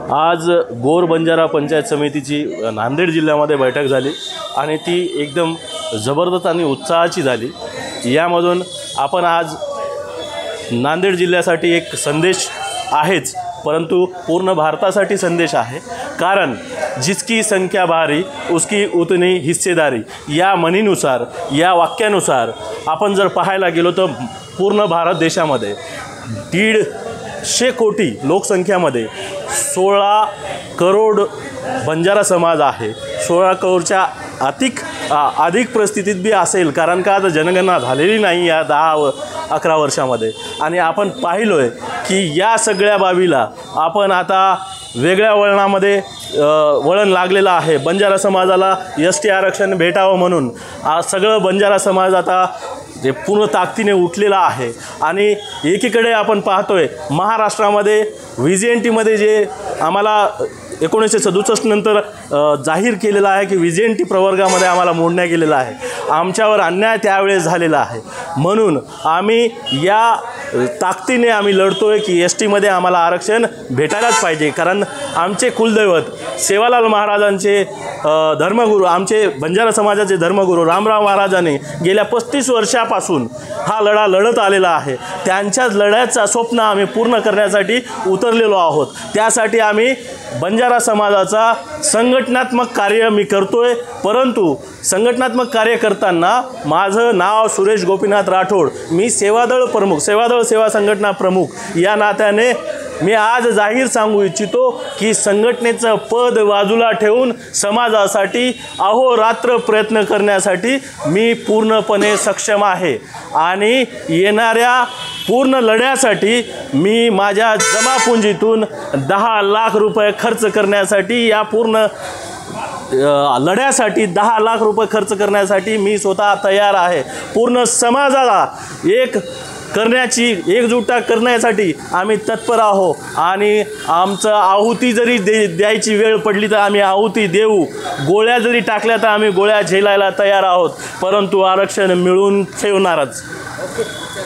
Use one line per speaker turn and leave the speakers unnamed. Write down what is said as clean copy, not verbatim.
आज गोर बंजारा पंचायत समितीची नांदेड जिल्ह्यामध्ये बैठक झाली आणि ती एकदम जबरदस्त आणि उत्साहाची झाली। यामधून आपण आज नांदेड जिल्ह्यासाठी एक संदेश आहेच, परंतु पूर्ण भारतासाठी संदेश आहे। कारण जिसकी संख्या भारी उसकी उतनी हिस्सेदारी या म्हणीनुसार, या वाक्यानुसार आपण जर पाहायला गेलो तर पूर्ण भारत देशामध्ये 150 कोटी लोकसंख्यामध्ये 16 करोड बंजारा समाज आहे। 16 करोडच्या अधिक परिस्थितीत बी असेल, कारण का आता जनगणना झालेली नाही या 10-11 वर्षामध्ये। आणि आपण पाहिलोय की या सगळ्या बाबीला आपण आता वेगळ्या वळणामध्ये वळण लागलेलं आहे। बंजारा समाजाला ST आरक्षण भेटावं म्हणून आज सगळं बंजारा समाज आता जे पूर्ण ताकदीने उठलेला आहे। आणि एकीकडे आपण पाहतोय महाराष्ट्रामध्ये VJNTमध्ये जे आम्हाला 1967 नंतर जाहीर केलेला आहे की VJNT प्रवर्गामध्ये आम्हाला मोडण्यात गेलेला आहे, आमच्यावर अन्याय त्यावेळेस झालेला आहे। म्हणून आम्ही या ताकदीने आम्ही लढतोय की STमध्ये आम्हाला आरक्षण भेटायलाच पाहिजे। कारण आमचे कुलदैवत सेवालाल महाराजांचे धर्मगुरू, आमचे बंजारा समाजाचे धर्मगुरू रामराव महाराजांनी गेल्या 35 वर्षापासून हा लढा लढत आलेला आहे। त्यांच्याच लढ्याचं स्वप्न आम्ही पूर्ण करण्यासाठी उतरलेलो आहोत। त्यासाठी आम्ही बंजारा समाजाचा संघटनात्मक कार्य मी करतोय। परंतु संघटनात्मक कार्य करताना माझं नाव सुरेश गोपीनाथ राठोड, मी सेवादळ प्रमुख, सेवादळ सेवा संघटना प्रमुख या नात्याने मी आज जाहीर सांगू इच्छितो की संघटनेचं पद बाजूला ठेवून समाजासाठी अहोरात्र प्रयत्न करण्यासाठी मी पूर्णपणे सक्षम आहे। आणि येणाऱ्या पूर्ण लढ्यासाठी मी माझ्या जमापुंजीतून 10 लाख रुपये खर्च करण्यासाठी, या पूर्ण लढ्यासाठी 10 लाख रुपये खर्च करण्यासाठी मी स्वतः तयार आहे। पूर्ण समाजाला करण्याची एकजुटता करण्यासाठी आम्ही तत्पर आहोत। आणि आमचं आहुती जरी द्यायची वेळ पडली तर आम्ही आहुती देऊ, गोळ्या जरी टाकल्या तर आम्ही गोळ्या झेलायला तयार आहोत, परंतु आरक्षण मिळवून ठेवणारच।